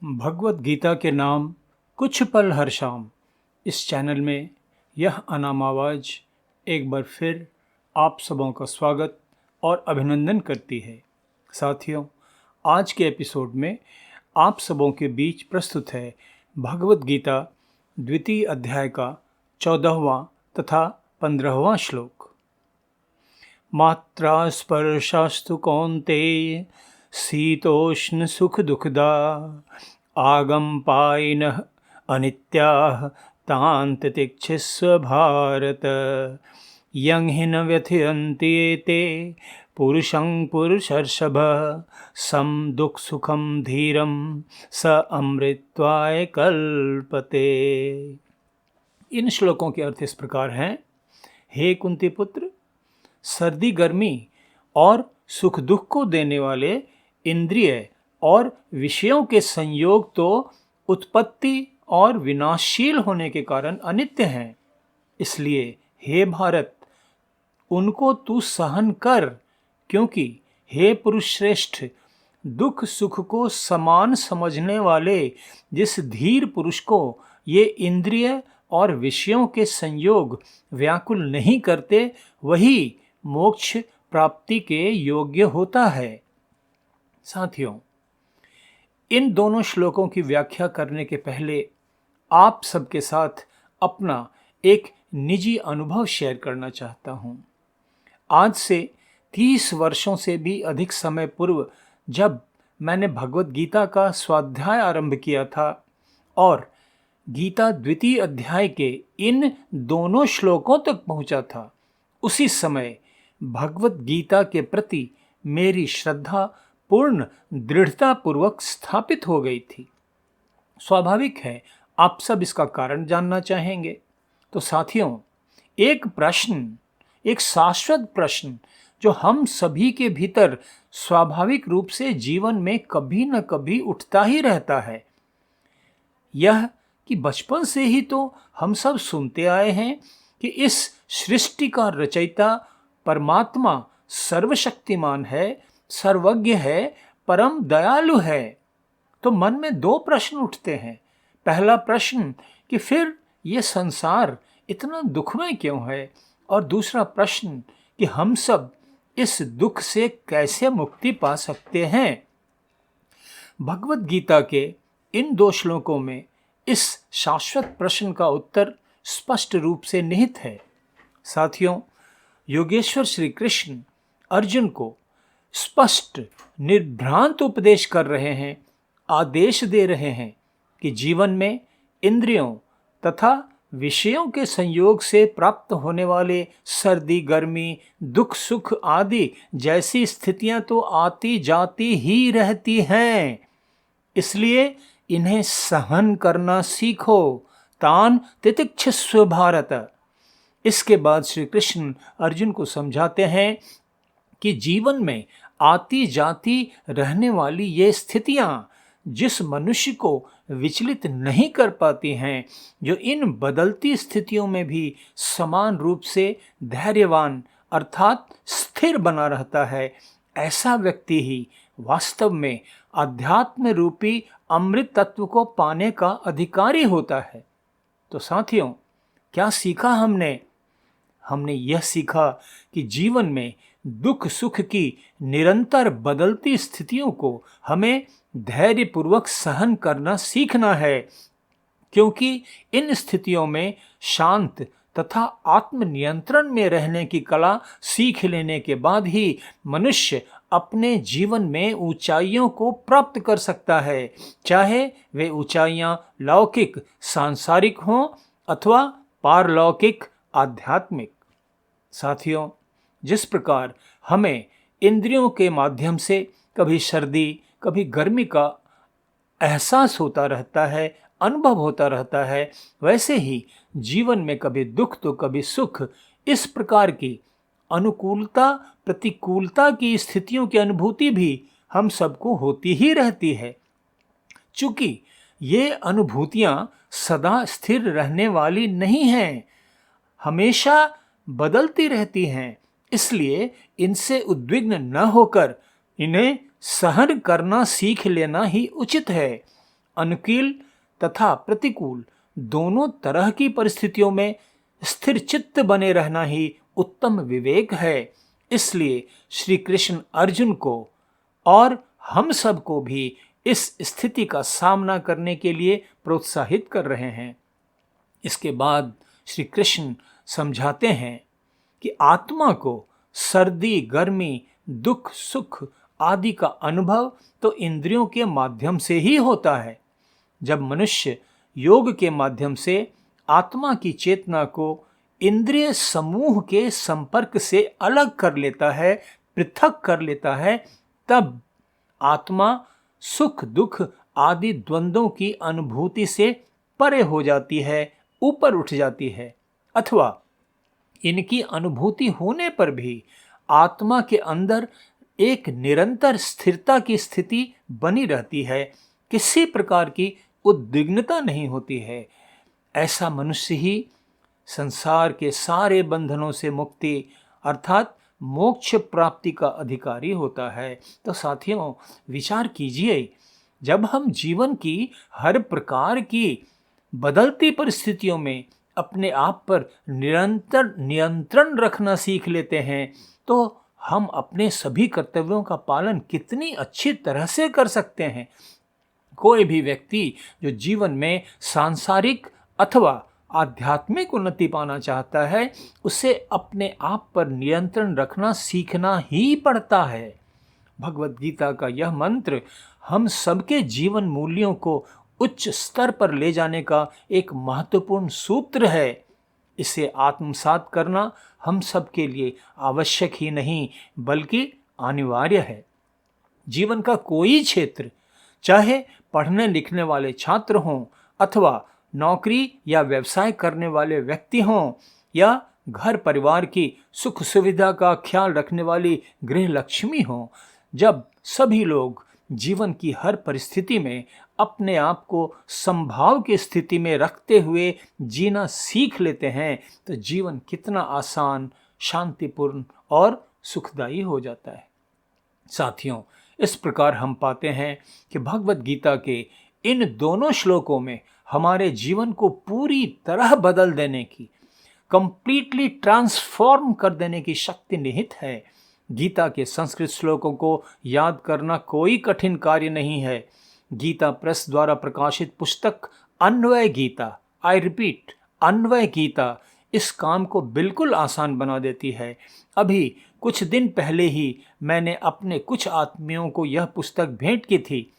भगवत गीता के नाम कुछ पल हर शाम इस चैनल में यह अनाम आवाज़ एक बार फिर आप सबों का स्वागत और अभिनंदन करती है। साथियों, आज के एपिसोड में आप सबों के बीच प्रस्तुत है भगवत गीता द्वितीय अध्याय का 14वां तथा 15वां श्लोक। मात्रा स्पर्शास्तु कौन्तेय शीतोष्ण सुख दुखदा आगम पायिनः अनित्याः तान् तितिक्षस्व भारत यं हि न व्यथयन्ति एते पुरुषं पुरुषर्षभ सम दुख सुखम धीरम स अमृत्वाय कल्पते। इन श्लोकों के अर्थ इस प्रकार हैं। हे कुंती पुत्र, सर्दी गर्मी और सुख दुख को देने वाले इंद्रिय और विषयों के संयोग तो उत्पत्ति और विनाशशील होने के कारण अनित्य हैं। इसलिए हे भारत, उनको तू सहन कर, क्योंकि हे पुरुष श्रेष्ठ, दुख सुख को समान समझने वाले जिस धीर पुरुष को ये इंद्रिय और विषयों के संयोग व्याकुल नहीं करते, वही मोक्ष प्राप्ति के योग्य होता है। साथियों, इन दोनों श्लोकों की व्याख्या करने के पहले आप सबके साथ अपना एक निजी अनुभव शेयर करना चाहता हूँ। आज से 30 वर्षों से भी अधिक समय पूर्व जब मैंने भगवत गीता का स्वाध्याय आरंभ किया था और गीता द्वितीय अध्याय के इन दोनों श्लोकों तक पहुँचा था, उसी समय भगवत गीता के प्रति मेरी श्रद्धा पूर्ण दृढ़ता पूर्वक स्थापित हो गई थी। स्वाभाविक है, आप सब इसका कारण जानना चाहेंगे। तो साथियों, एक शाश्वत प्रश्न जो हम सभी के भीतर स्वाभाविक रूप से जीवन में कभी न कभी उठता ही रहता है, यह कि बचपन से ही तो हम सब सुनते आए हैं कि इस सृष्टि का रचयिता परमात्मा सर्वशक्तिमान है, सर्वज्ञ है, परम दयालु है। तो मन में दो प्रश्न उठते हैं। पहला प्रश्न कि फिर ये संसार इतना दुखमय क्यों है, और दूसरा प्रश्न कि हम सब इस दुख से कैसे मुक्ति पा सकते हैं। भगवत गीता के इन दो श्लोकों में इस शाश्वत प्रश्न का उत्तर स्पष्ट रूप से निहित है। साथियों, योगेश्वर श्री कृष्ण अर्जुन को स्पष्ट निर्भ्रांत उपदेश कर रहे हैं, आदेश दे रहे हैं कि जीवन में इंद्रियों तथा विषयों के संयोग से प्राप्त होने वाले सर्दी गर्मी दुख सुख आदि जैसी स्थितियां तो आती जाती ही रहती हैं, इसलिए इन्हें सहन करना सीखो। तान तितिक्षस्व भारत। इसके बाद श्री कृष्ण अर्जुन को समझाते हैं कि जीवन में आती जाती रहने वाली ये स्थितियां जिस मनुष्य को विचलित नहीं कर पाती हैं, जो इन बदलती स्थितियों में भी समान रूप से धैर्यवान अर्थात स्थिर बना रहता है, ऐसा व्यक्ति ही वास्तव में अध्यात्म रूपी अमृत तत्व को पाने का अधिकारी होता है। तो साथियों, क्या सीखा हमने? हमने यह सीखा कि जीवन में दुख सुख की निरंतर बदलती स्थितियों को हमें धैर्यपूर्वक सहन करना सीखना है, क्योंकि इन स्थितियों में शांत तथा आत्मनियंत्रण में रहने की कला सीख लेने के बाद ही मनुष्य अपने जीवन में ऊंचाइयों को प्राप्त कर सकता है, चाहे वे ऊंचाइयां लौकिक सांसारिक हों अथवा पारलौकिक आध्यात्मिक। साथियों, जिस प्रकार हमें इंद्रियों के माध्यम से कभी सर्दी कभी गर्मी का एहसास होता रहता है, अनुभव होता रहता है, वैसे ही जीवन में कभी दुख तो कभी सुख, इस प्रकार की अनुकूलता प्रतिकूलता की स्थितियों की अनुभूति भी हम सबको होती ही रहती है। चूंकि ये अनुभूतियां सदा स्थिर रहने वाली नहीं हैं, हमेशा बदलती रहती हैं, इसलिए इनसे उद्विग्न न होकर इन्हें सहन करना सीख लेना ही उचित है। अनुकूल तथा प्रतिकूल दोनों तरह की परिस्थितियों में स्थिर चित्त बने रहना ही उत्तम विवेक है। इसलिए श्री कृष्ण अर्जुन को और हम सब को भी इस स्थिति का सामना करने के लिए प्रोत्साहित कर रहे हैं। इसके बाद श्री कृष्ण समझाते हैं कि आत्मा को सर्दी, गर्मी, दुख, सुख आदि का अनुभव तो इंद्रियों के माध्यम से ही होता है। जब मनुष्य योग के माध्यम से आत्मा की चेतना को इंद्रिय समूह के संपर्क से अलग कर लेता है, पृथक कर लेता है, तब आत्मा सुख दुख आदि द्वंद्वों की अनुभूति से परे हो जाती है, ऊपर उठ जाती है। अथवा इनकी अनुभूति होने पर भी आत्मा के अंदर एक निरंतर स्थिरता की स्थिति बनी रहती है, किसी प्रकार की उद्विग्नता नहीं होती है। ऐसा मनुष्य ही संसार के सारे बंधनों से मुक्ति अर्थात मोक्ष प्राप्ति का अधिकारी होता है। तो साथियों, विचार कीजिए, जब हम जीवन की हर प्रकार की बदलती परिस्थितियों में अपने आप पर निरंतर नियंत्रण रखना सीख लेते हैं, तो हम अपने सभी कर्तव्यों का पालन कितनी अच्छी तरह से कर सकते हैं। कोई भी व्यक्ति जो जीवन में सांसारिक अथवा आध्यात्मिक उन्नति पाना चाहता है, उसे अपने आप पर नियंत्रण रखना सीखना ही पड़ता है। भगवद गीता का यह मंत्र हम सबके जीवन मूल्यों को उच्च स्तर पर ले जाने का एक महत्वपूर्ण सूत्र है। इसे आत्मसात करना हम सब के लिए आवश्यक ही नहीं बल्कि अनिवार्य है। जीवन का कोई क्षेत्र, चाहे पढ़ने लिखने वाले छात्र हों अथवा नौकरी या व्यवसाय करने वाले व्यक्ति हों या घर परिवार की सुख सुविधा का ख्याल रखने वाली गृह लक्ष्मी हों, जब सभी लोग जीवन की हर परिस्थिति में अपने आप को संभाव की स्थिति में रखते हुए जीना सीख लेते हैं, तो जीवन कितना आसान, शांतिपूर्ण और सुखदायी हो जाता है। साथियों, इस प्रकार हम पाते हैं कि भगवद गीता के इन दोनों श्लोकों में हमारे जीवन को पूरी तरह बदल देने की, कंप्लीटली ट्रांसफॉर्म कर देने की शक्ति निहित है। गीता के संस्कृत श्लोकों को याद करना कोई कठिन कार्य नहीं है। गीता प्रेस द्वारा प्रकाशित पुस्तक अन्वय गीता, आई रिपीट अन्वय गीता, इस काम को बिल्कुल आसान बना देती है। अभी कुछ दिन पहले ही मैंने अपने कुछ आत्मियों को यह पुस्तक भेंट की थी।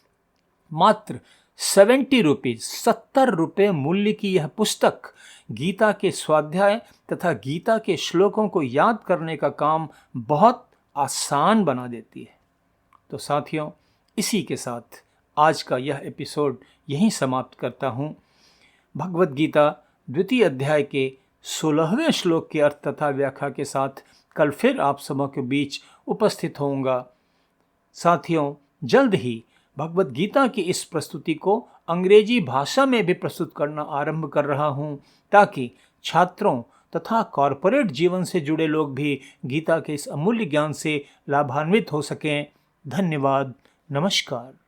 मात्र 70 रुपीज़, 70 रुपये मूल्य की यह पुस्तक गीता के स्वाध्याय तथा गीता के श्लोकों को याद करने का काम बहुत आसान बना देती है। तो साथियों, इसी के साथ आज का यह एपिसोड यहीं समाप्त करता हूँ। भगवद गीता द्वितीय अध्याय के 16वें श्लोक के अर्थ तथा व्याख्या के साथ कल फिर आप सबों के बीच उपस्थित होऊंगा। साथियों, जल्द ही भगवद गीता की इस प्रस्तुति को अंग्रेजी भाषा में भी प्रस्तुत करना आरंभ कर रहा हूँ, ताकि छात्रों तथा कॉरपोरेट जीवन से जुड़े लोग भी गीता के इस अमूल्य ज्ञान से लाभान्वित हो सकें। धन्यवाद। नमस्कार।